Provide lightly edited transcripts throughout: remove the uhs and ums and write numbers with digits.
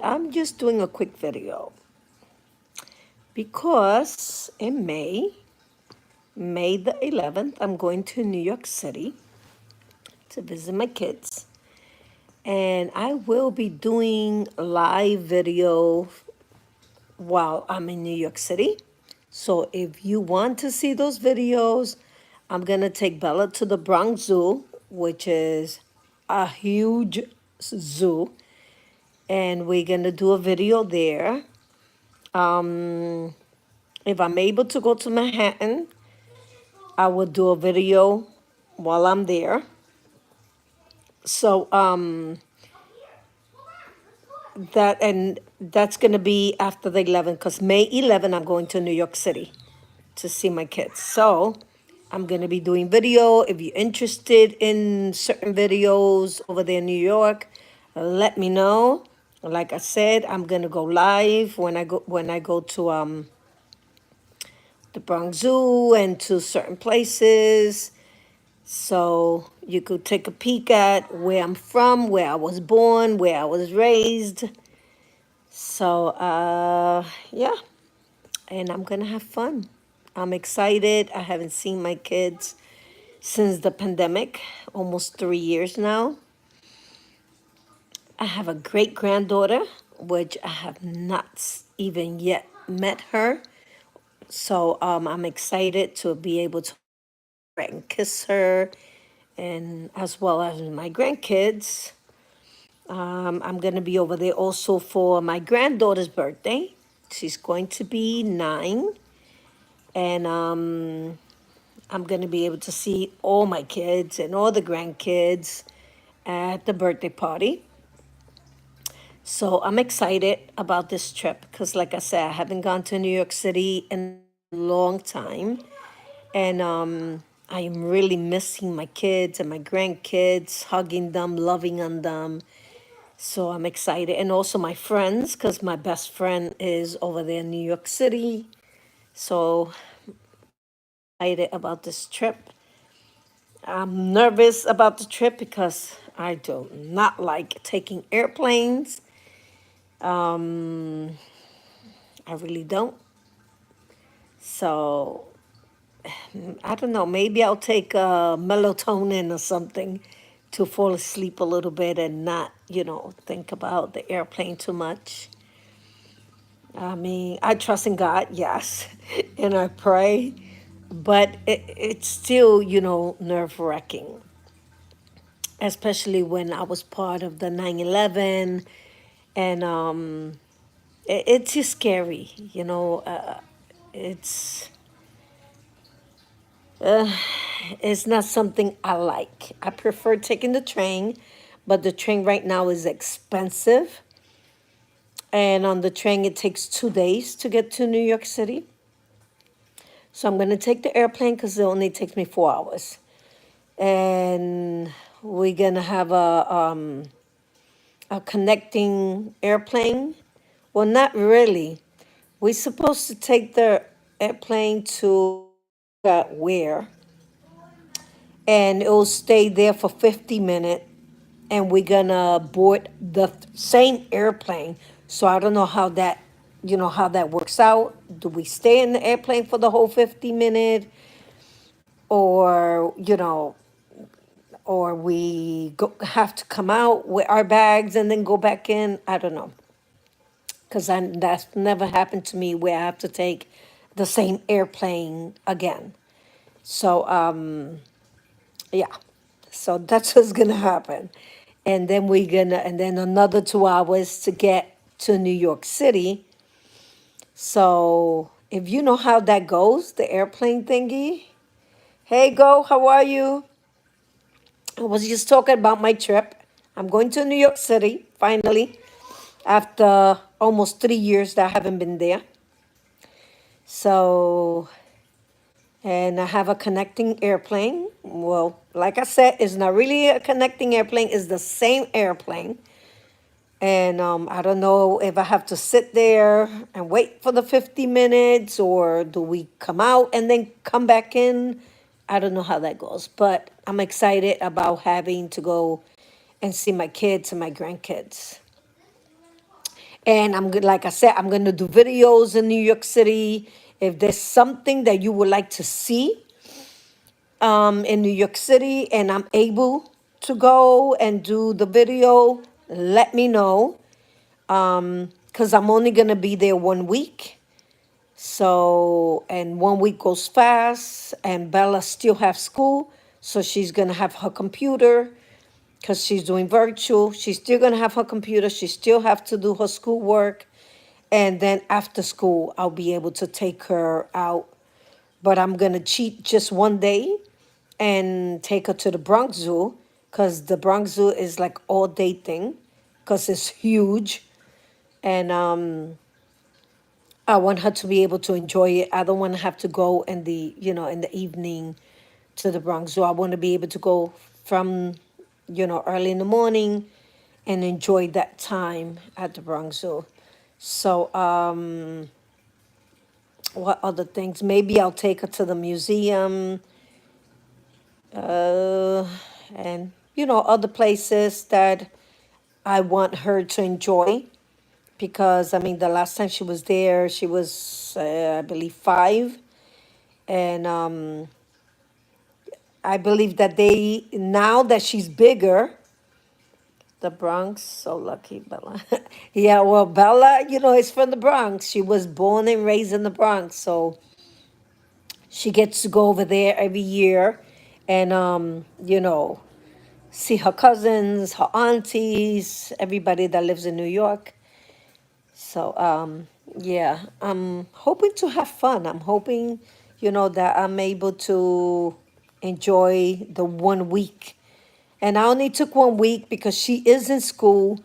I'm just doing a quick video because in May the 11th, I'm going to New York City to visit my kids. And I will be doing live video while I'm in New York City. So if you want to see those videos, I'm going to take Bella to the Bronx Zoo, which is a huge zoo. And we're going to do a video there. If I'm able to go to Manhattan, I will do a video while I'm there. So that's gonna be after the 11th, because May 11th I'm going to New York City to see my kids. So I'm gonna be doing video. If you're interested in certain videos over there in New York, let me know. Like I said, I'm gonna go live when I go to the Bronx Zoo and to certain places. So you could take a peek at where I'm from, where I was born, where I was raised. So, yeah, and I'm gonna have fun. I'm excited. I haven't seen my kids since the pandemic, almost 3 years now. I have a great granddaughter, which I have not even yet met her. So, I'm excited to be able to and kiss her, and as well as my grandkids. I'm going to be over there also for my granddaughter's birthday. She's going to be 9. And I'm going to be able to see all my kids and all the grandkids at the birthday party. So I'm excited about this trip because, like I said, I haven't gone to New York City in a long time. And I am really missing my kids and my grandkids, hugging them, loving on them. So I'm excited. And also my friends, because my best friend is over there in New York City. So excited about this trip. I'm nervous about the trip because I do not like taking airplanes. I really don't. So I don't know. Maybe I'll take melatonin or something to fall asleep a little bit and not, think about the airplane too much. I mean, I trust in God, yes, and I pray, but it's still, nerve-wracking, especially when I was part of the 9/11, and it's just scary, it's it's not something I like. I prefer taking the train, but the train right now is expensive, and on the train it takes 2 days to get to New York City. So I'm going to take the airplane because it only takes me 4 hours. And we're going to have a connecting airplane. Well, not really. We're supposed to take the airplane to where, and it will stay there for 50 minutes. And we're going to board the same airplane. So I don't know how that works out. Do we stay in the airplane for the whole 50 minutes? Or or we have to come out with our bags and then go back in. I don't know, because that's never happened to me where I have to take the same airplane again. So yeah, so that's what's gonna happen, and then and then another 2 hours to get to New York City. So if you know how that goes, the airplane thingy. Hey, Go, how are you? I was just talking about my trip. I'm going to New York City, finally, after almost 3 years that I haven't been there. So, and I have a connecting airplane. Well, like I said, it's not really a connecting airplane, it's the same airplane. And I don't know if I have to sit there and wait for the 50 minutes, or do we come out and then come back in? I don't know how that goes, but I'm excited about having to go and see my kids and my grandkids. And like I said, I'm gonna do videos in New York City. If there's something that you would like to see in New York City and I'm able to go and do the video, let me know. Because I'm only gonna be there 1 week. So, and 1 week goes fast, and Bella still have school, so she's gonna have her computer because she's doing virtual. She's still gonna have her computer. She still have to do her schoolwork, and then after school, I'll be able to take her out. But I'm gonna cheat just 1 day and take her to the Bronx Zoo because the Bronx Zoo is like all day thing because it's huge, and I want her to be able to enjoy it. I don't want to have to go in the, in the evening to the Bronx Zoo. I want to be able to go from, early in the morning and enjoy that time at the Bronx Zoo. So, what other things? Maybe I'll take her to the museum, uh, and, other places that I want her to enjoy. Because, I mean, the last time she was there, she was, I believe, 5. And I believe that now that she's bigger, the Bronx, so lucky Bella. Yeah, well, Bella, is from the Bronx. She was born and raised in the Bronx, so she gets to go over there every year and, see her cousins, her aunties, everybody that lives in New York. So, yeah, I'm hoping to have fun. I'm hoping, that I'm able to enjoy the 1 week. And I only took 1 week because she is in school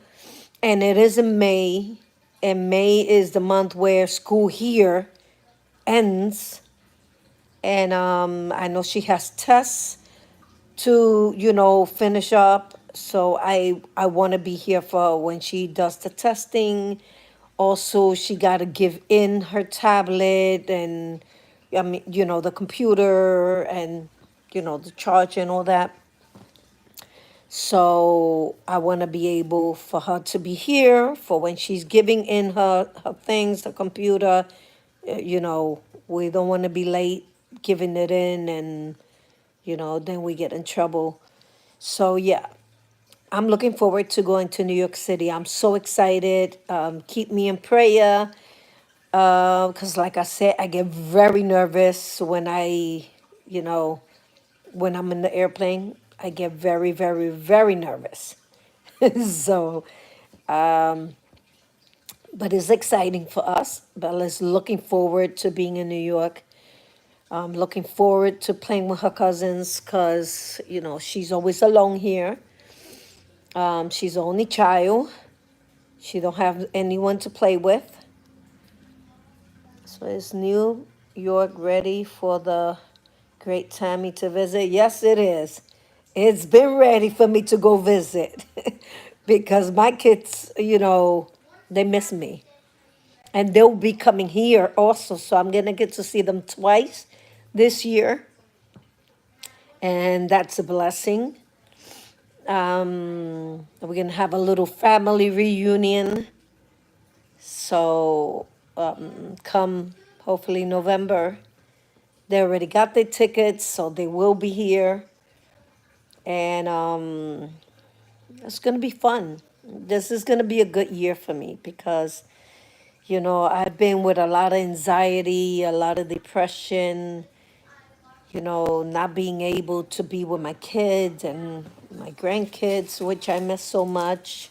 and it is in May. And May is the month where school here ends. And I know she has tests to, finish up. So I want to be here for when she does the testing. Also, she got to give in her tablet and, I mean, the computer and, the charge and all that. So I want to be able for her to be here for when she's giving in her things, the computer. We don't want to be late giving it in and, then we get in trouble. So yeah, I'm looking forward to going to New York City. I'm so excited. Keep me in prayer. Because like I said, I get very nervous you know, when I'm in the airplane. I get very, very, very nervous. So, but it's exciting for us. Bella's looking forward to being in New York. Looking forward to playing with her cousins because, she's always alone here. She's the only child. She don't have anyone to play with. So is New York ready for the great Tammy to visit? Yes, it is. It's been ready for me to go visit because my kids, they miss me. And they'll be coming here also. So I'm going to get to see them twice this year. And that's a blessing. We're going to have a little family reunion. So come hopefully November. They already got their tickets, so they will be here. And it's going to be fun. This is going to be a good year for me because, I've been with a lot of anxiety, a lot of depression, not being able to be with my kids and my grandkids, which I miss so much.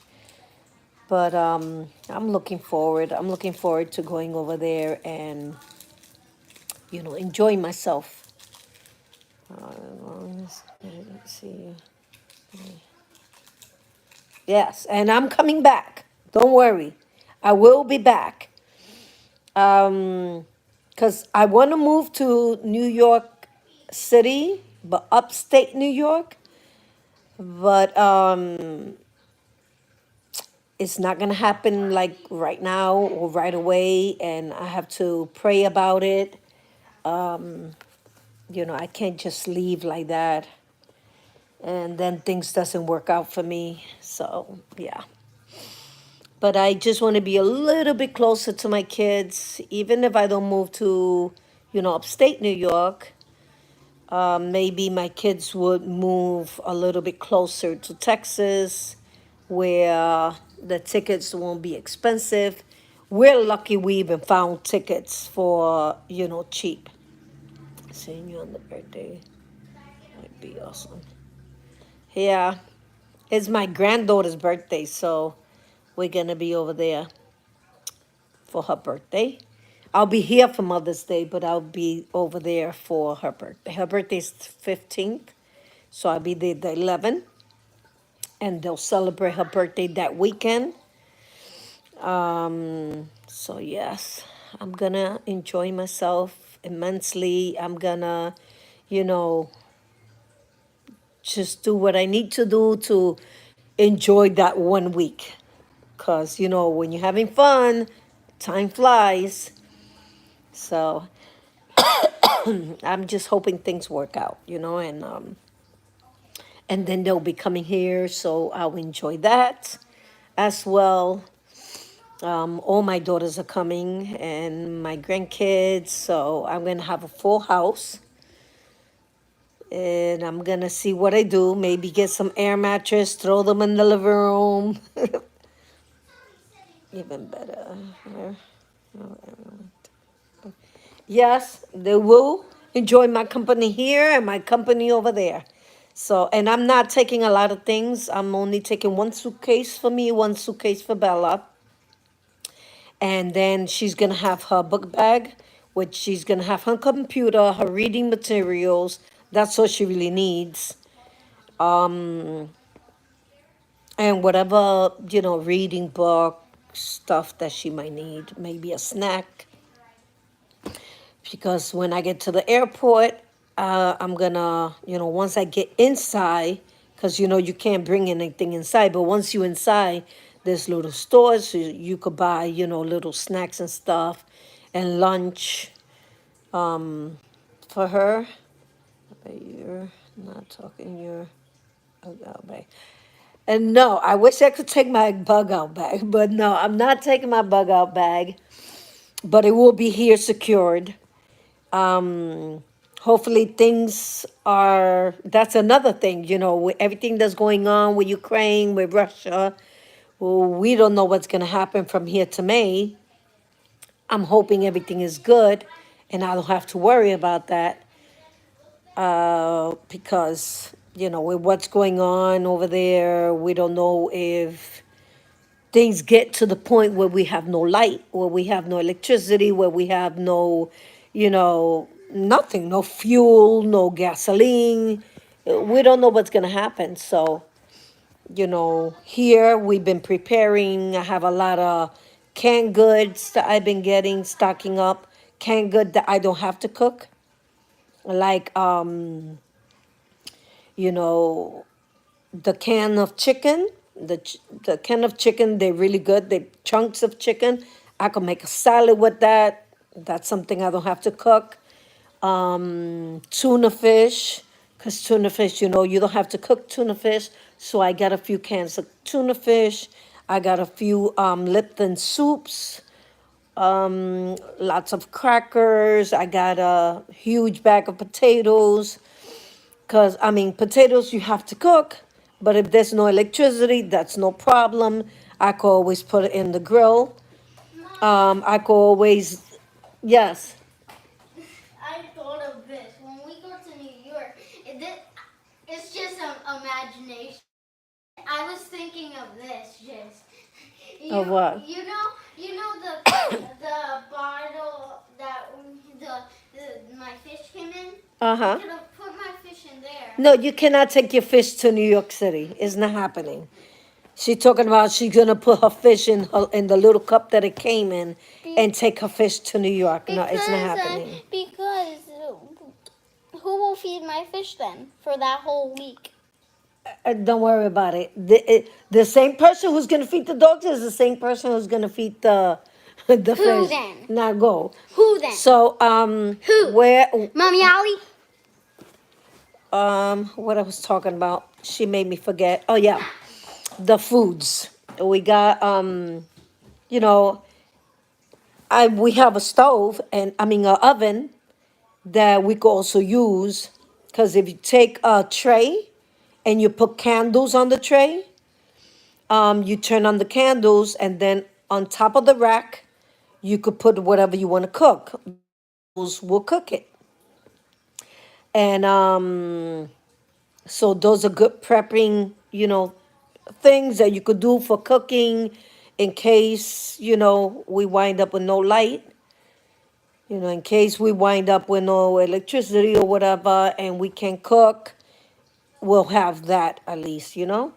But I'm looking forward. I'm looking forward to going over there and, enjoying myself. Let's see. Yes, and I'm coming back. Don't worry. I will be back. Because I want to move to New York City, but upstate New York. But it's not going to happen like right now or right away. And I have to pray about it. I can't just leave like that. And then things doesn't work out for me. So, yeah. but I just want to be a little bit closer to my kids, even if I don't move to, upstate New York. Maybe my kids would move a little bit closer to Texas, where the tickets won't be expensive. We're lucky we even found tickets for, cheap. Seeing you on the birthday would be awesome. Yeah, it's my granddaughter's birthday, so we're gonna be over there for her birthday. I'll be here for Mother's Day, but I'll be over there for her birthday. Her birthday's 15th, so I'll be there the 11th, and they'll celebrate her birthday that weekend. So yes, I'm gonna enjoy myself immensely. I'm gonna, you know, just do what I need to do to enjoy that 1 week. Cause when you're having fun, time flies. So I'm just hoping things work out, and then they'll be coming here, so I'll enjoy that as well. All my daughters are coming and my grandkids, so I'm gonna have a full house. And I'm gonna see what I do. Maybe get some air mattress, throw them in the living room. Even better. Yes, they will enjoy my company here and my company over there. So, and I'm not taking a lot of things. I'm only taking one suitcase for me, one suitcase for Bella. And then she's gonna have her book bag, which she's gonna have her computer, her reading materials. That's all she really needs. And whatever, reading book stuff that she might need, maybe a snack. Because when I get to the airport, I'm gonna, once I get inside, because you can't bring anything inside, but once you inside, there's little stores, so you could buy, little snacks and stuff, and lunch for her. You're not talking your bug out bag. And no, I wish I could take my bug out bag, but no, I'm not taking my bug out bag, but it will be here secured. Hopefully things are, that's another thing, with everything that's going on with Ukraine, with Russia. Well, we don't know what's going to happen from here to May. I'm hoping everything is good and I don't have to worry about that, because with what's going on over there, we don't know if things get to the point where we have no light, where we have no electricity, where we have no, nothing, no fuel, no gasoline. We don't know what's going to happen. So, here we've been preparing. I have a lot of canned goods that I've been getting, stocking up, canned good that I don't have to cook. Like, you know, the can of chicken, the can of chicken, they're really good. They chunks of chicken. I can make a salad with that. That's something I don't have to cook. Tuna fish, because tuna fish, you don't have to cook tuna fish. So I got a few cans of tuna fish. I got a few Lipton soups, lots of crackers. I got a huge bag of potatoes. Because, I mean, potatoes you have to cook, but if there's no electricity, that's no problem. I could always put it in the grill. I could always, yes. I thought of this. When we go to New York, it's just an imagination. I was thinking of this, just. Of what? You know the bottle that my fish came in. Uh-huh. I could have put my fish in there. No, you cannot take your fish to New York City. It's not happening. She's talking about she's gonna put her fish in the little cup that it came in and take her fish to New York. No, it's not happening. Because who will feed my fish then for that whole week? Don't worry about it. The same person who's gonna feed the dogs is the same person who's gonna feed the the Who fish. then? Now go. Who then? So Who? where Mommy Ollie? what I was talking about, she made me forget. Oh yeah, the foods. We got you know, we have a stove and I mean, an oven that we could also use. Because if you take a tray and you put candles on the tray, you turn on the candles and then on top of the rack, you could put whatever you want to cook. Those will cook it. And so those are good prepping, things that you could do for cooking in case, we wind up with no light, in case we wind up with no electricity or whatever and we can cook, we'll have that at least. Even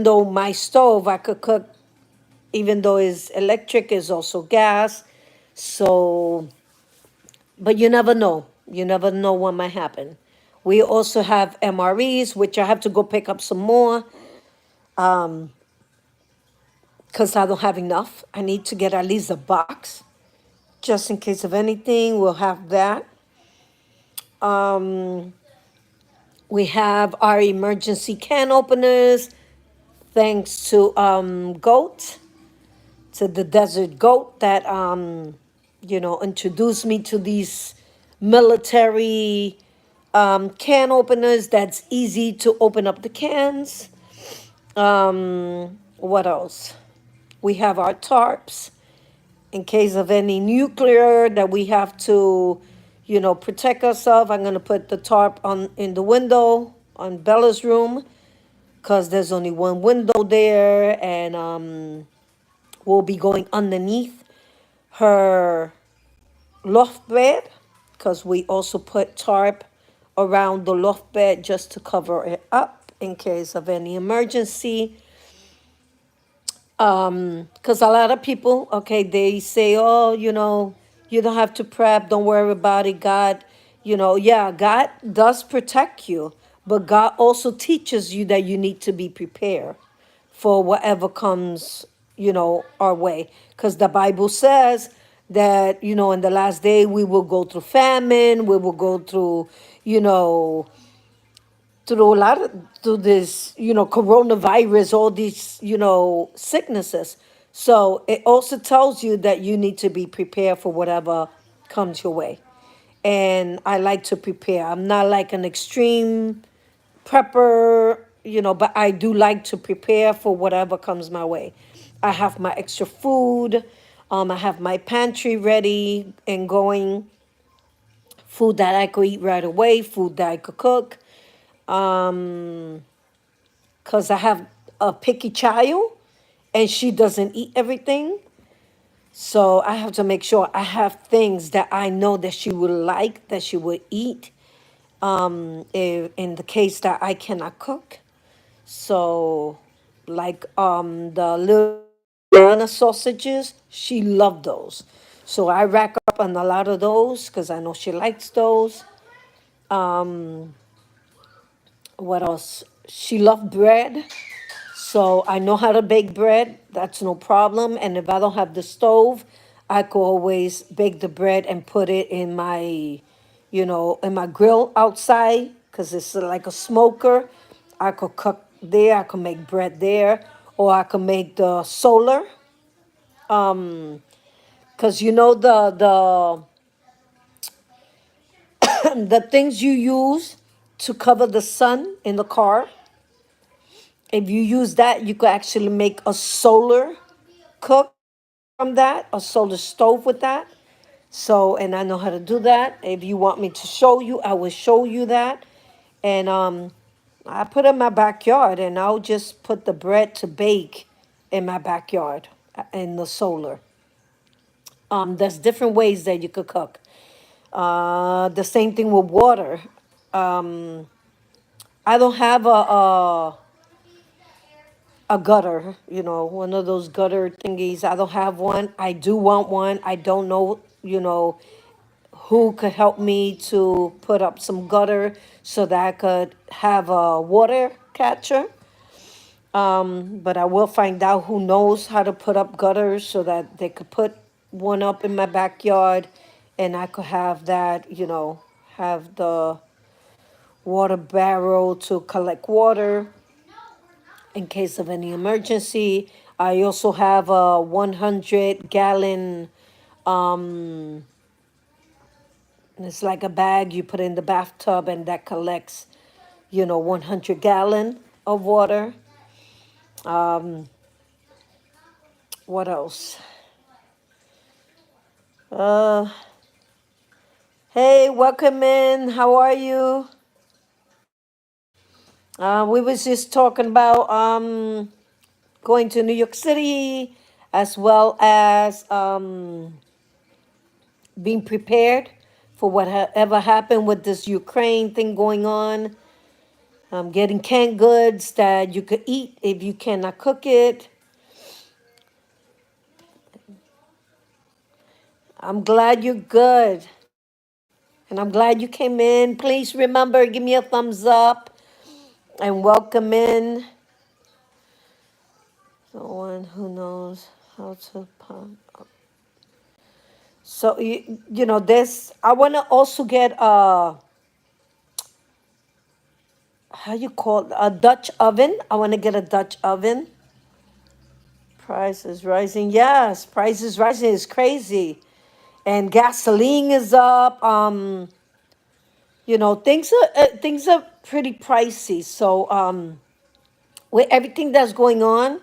though my stove, I could cook, even though it's electric, is also gas. So, but you never know. You never know what might happen. We also have MREs, which I have to go pick up some more because I don't have enough. I need to get at least a box just in case of anything. We'll have that. We have our emergency can openers, thanks to Goat, to the Desert Goat that introduced me to these military can openers that's easy to open up the cans. What else? We have our tarps in case of any nuclear that we have to, protect ourselves. I'm gonna put the tarp on in the window on Bella's room because there's only one window there, and we'll be going underneath her loft bed because we also put tarp around the loft bed just to cover it up in case of any emergency. Because a lot of people, okay, they say, oh, you don't have to prep, don't worry about it. God, yeah, God does protect you, but God also teaches you that you need to be prepared for whatever comes, our way. Because the Bible says that, in the last day we will go through famine, we will go through, through a lot of through this, coronavirus, all these, sicknesses. So it also tells you that you need to be prepared for whatever comes your way. And I like to prepare. I'm not like an extreme prepper, but I do like to prepare for whatever comes my way. I have my extra food. I have my pantry ready and going. Food that I could eat right away, food that I could cook. Because I have a picky child and she doesn't eat everything. So I have to make sure I have things that I know that she would like, that she would eat, if, in the case that I cannot cook. So, like the little banana sausages, she loved those. So I rack up on a lot of those because I know she likes those. What else? She loved bread. So I know how to bake bread. That's no problem. And if I don't have the stove, I could always bake the bread and put it in my, in my grill outside because it's like a smoker. I could cook there. I could make bread there, or I could make the solar. Because the things you use to cover the sun in the car. If you use that, you could actually make a solar cook from that, a solar stove with that. So, and I know how to do that. If you want me to show you, I will show you that. And I put it in my backyard, and I'll just put the bread to bake in my backyard in the solar. There's different ways that you could cook. The same thing with water. I don't have a gutter, one of those gutter thingies. I don't have one. I do want one. I don't know, who could help me to put up some gutter so that I could have a water catcher. But I will find out who knows how to put up gutters so that they could put one up in my backyard and I could have that, have the water barrel to collect water in case of any emergency. I also have a 100-gallon, um, it's like a bag you put in the bathtub and that collects, 100 gallon of water. Um, what else? Uh, hey, welcome in. How are you? We was just talking about going to New York City, as well as being prepared for whatever happened with this Ukraine thing going on. Getting canned goods that you could eat if you cannot cook it. I'm glad you're good. And I'm glad you came in. Please remember, give me a thumbs up and welcome in. The one who knows how to pump. So this. I want to also get how you call it? A Dutch oven. I want to get a Dutch oven. Price is rising. Yes, price is rising. It's crazy, and gasoline is up. Things are pretty pricey. So with everything that's going on,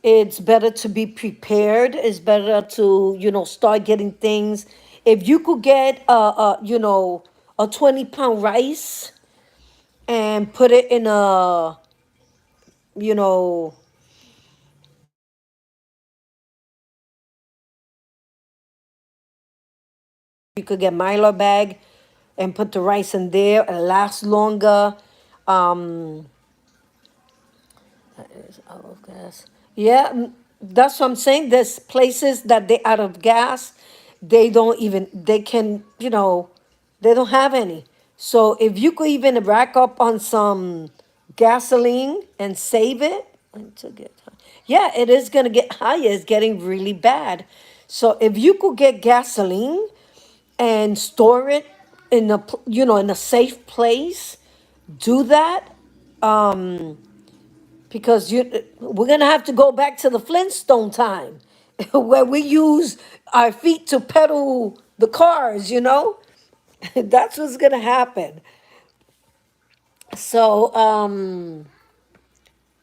it's better to be prepared. It's better to start getting things. If you could get a 20-pound rice and put it in a you know you could get Mylar bag and put the rice in there. It lasts longer. Um, is out of gas. Yeah, that's what I'm saying. There's places that they out of gas. They can, they don't have any. So if you could even rack up on some gasoline and save it, yeah, it is gonna get higher. It's getting really bad. So if you could get gasoline and store it in a safe place, do that. Um, because we're gonna have to go back to the Flintstone time, where we use our feet to pedal the cars. That's what's gonna happen. So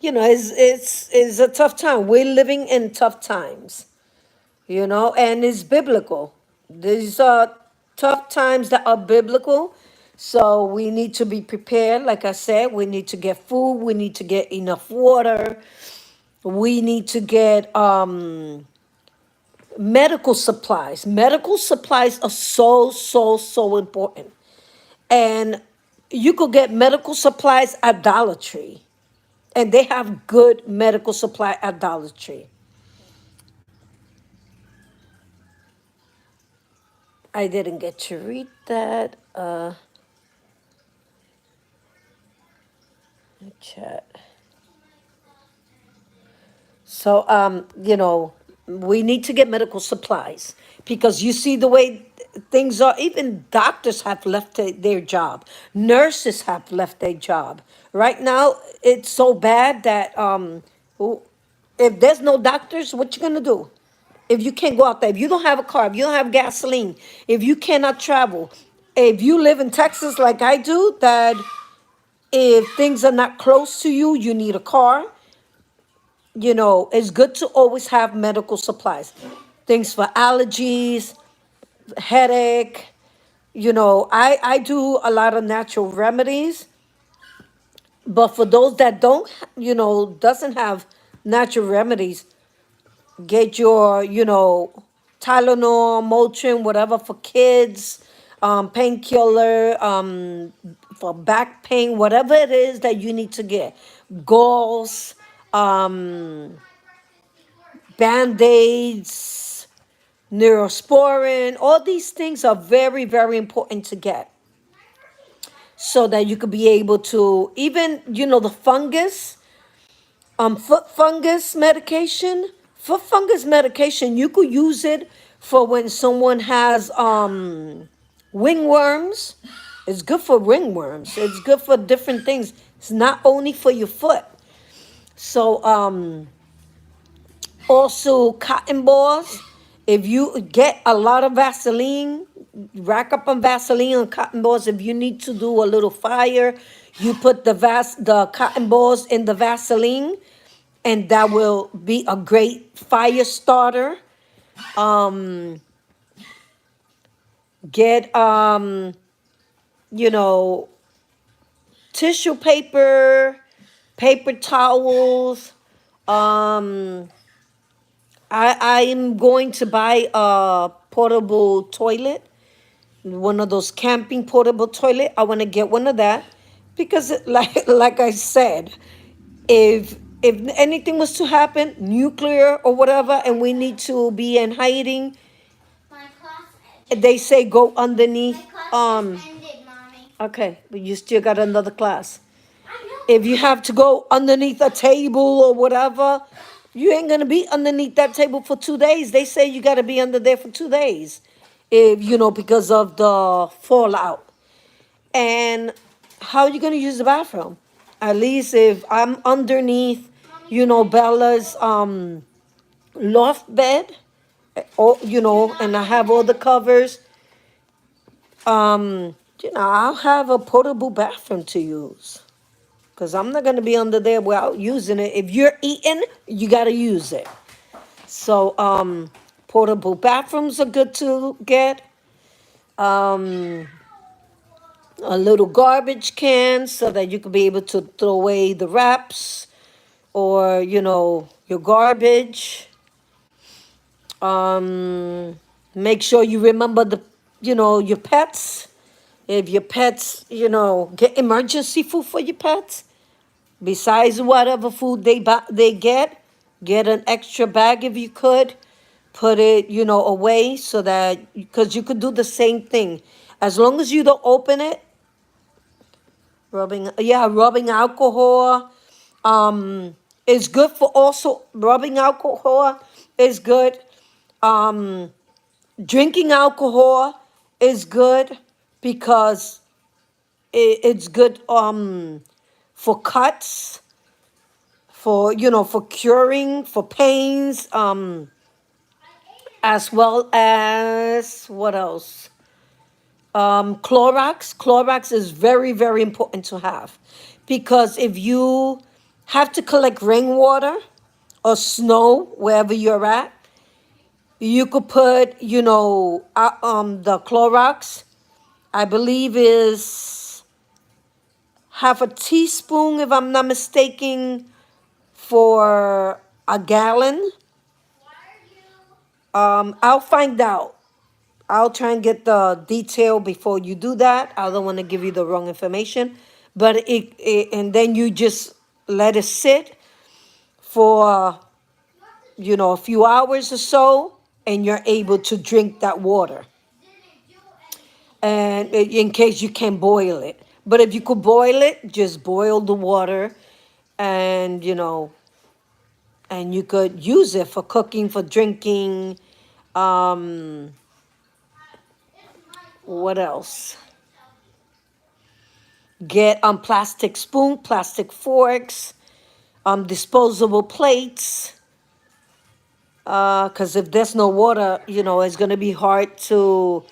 it's a tough time. We're living in tough times, and it's biblical. These are tough times that are biblical. So we need to be prepared. Like I said, we need to get food. We need to get enough water. We need to get medical supplies. Medical supplies are so, so, so important. And you could get medical supplies at Dollar Tree. And they have good medical supply at Dollar Tree. I didn't get to read that. Chat. So, we need to get medical supplies because you see the way things are. Even doctors have left their job. Nurses have left their job. Right now, it's so bad that if there's no doctors, what you gonna do? If you can't go out there, if you don't have a car, if you don't have gasoline, if you cannot travel, if you live in Texas like I do, that if things are not close to you, you need a car. It's good to always have medical supplies, things for allergies, headache. I do a lot of natural remedies, but for those that don't, doesn't have natural remedies, get your, Tylenol, Motrin, whatever for kids, painkiller, for back pain, whatever it is that you need to get, gauze, um, Band-Aids, Neurosporin, all these things are very, very important to get so that you could be able to, even, the fungus, foot fungus medication, you could use it for when someone has ringworms. It's good for ringworms. It's good for different things. It's not only for your foot. So Also, cotton balls. If you get a lot of Vaseline, rack up on Vaseline on cotton balls. If you need to do a little fire, you put the cotton balls in the Vaseline, and that will be a great fire starter. Um, get you know, tissue paper, paper towels. Um, I'm going to buy a portable toilet, one of those camping portable toilet. I want to get one of that because, like I said, if anything was to happen, nuclear or whatever, and we need to be in hiding, My class they say go my underneath. class just ended, mommy. Okay, but you still got another class. I know. If you have to go underneath a table or whatever, you ain't gonna be underneath that table for 2 days. They say you gotta be under there for 2 days, if you know, because of the fallout. And how are you gonna use the bathroom? At least if I'm underneath, Bella's loft bed, or and I have all the covers, I'll have a portable bathroom to use. Because I'm not going to be under there without using it. If you're eating, you got to use it. So, portable bathrooms are good to get. Um, a little garbage can so that you can be able to throw away the wraps or, your garbage. Make sure you remember your pets. If your pets, get emergency food for your pets. Besides whatever food they get an extra bag if you could. Put it, away so that, because you could do the same thing. As long as you don't open it, rubbing alcohol is good for also, rubbing alcohol is good. Um, Drinking alcohol is good because it's good for cuts, for curing, for pains, as well as what else? Clorox. Clorox is very, very important to have because if you have to collect rainwater or snow wherever you're at, you could put, the Clorox, I believe is half a teaspoon, if I'm not mistaken, for a gallon. I'll find out. I'll try and get the detail before you do that. I don't want to give you the wrong information. But and then you just let it sit for, a few hours or so, and you're able to drink that water. And in case you can boil it. But if you could boil it, just boil the water and, and you could use it for cooking, for drinking. Um, what else? Get plastic spoon, plastic forks, disposable plates. Because if there's no water, it's gonna be hard to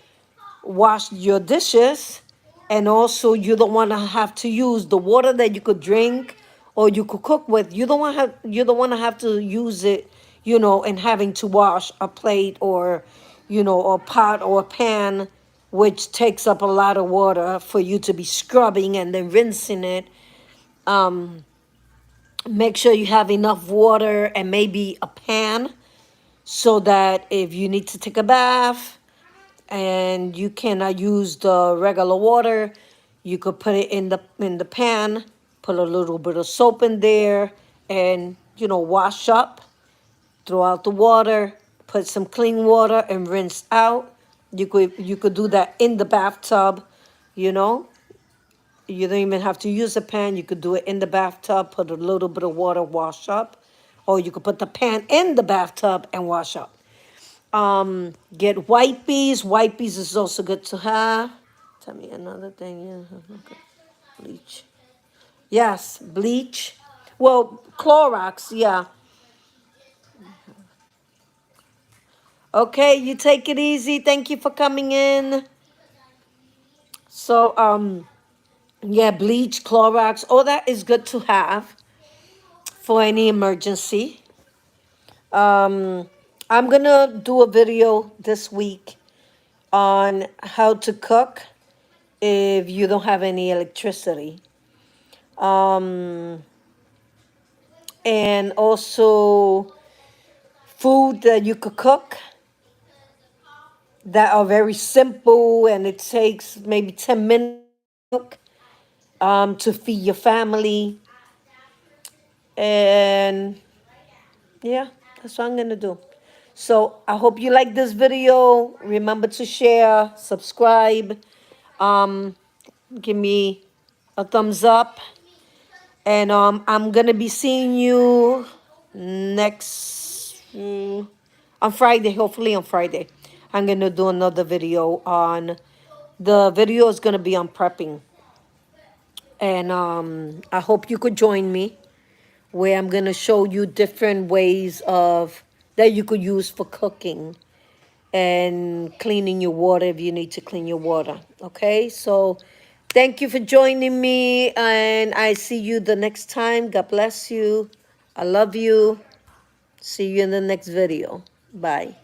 wash your dishes, and also you don't want to have to use the water that you could drink or you could cook with. You don't want to have to use it, and having to wash a plate or, a pot or a pan, which takes up a lot of water for you to be scrubbing and then rinsing it. Make sure you have enough water and maybe a pan so that if you need to take a bath and you cannot use the regular water, you could put it in the pan, put a little bit of soap in there, and wash up, throw out the water, put some clean water and rinse out. You could do that in the bathtub, you know. You don't even have to use a pan. You could do it in the bathtub, put a little bit of water, wash up, or you could put the pan in the bathtub and wash up. Get white peas. White peas is also good to have. Tell me another thing. Yeah, okay. Bleach. Yes, bleach. Well, Clorox. Yeah. Okay, you take it easy. Thank you for coming in. So, yeah, bleach, Clorox, all that is good to have for any emergency. Um, I'm gonna do a video this week on how to cook if you don't have any electricity. Um, and also food that you could cook that are very simple and it takes maybe 10 minutes to feed your family. And yeah, that's what I'm gonna do. So I hope you like this video. Remember to share, subscribe, um, give me a thumbs up. And I'm gonna be seeing you next on Friday, hopefully on Friday. I'm gonna do another video on the video is gonna be on prepping. And I hope you could join me where I'm gonna show you different ways of that you could use for cooking and cleaning your water if you need to clean your water. Okay, so thank you for joining me, and I see you the next time. God bless you. I love you. See you in the next video. Bye.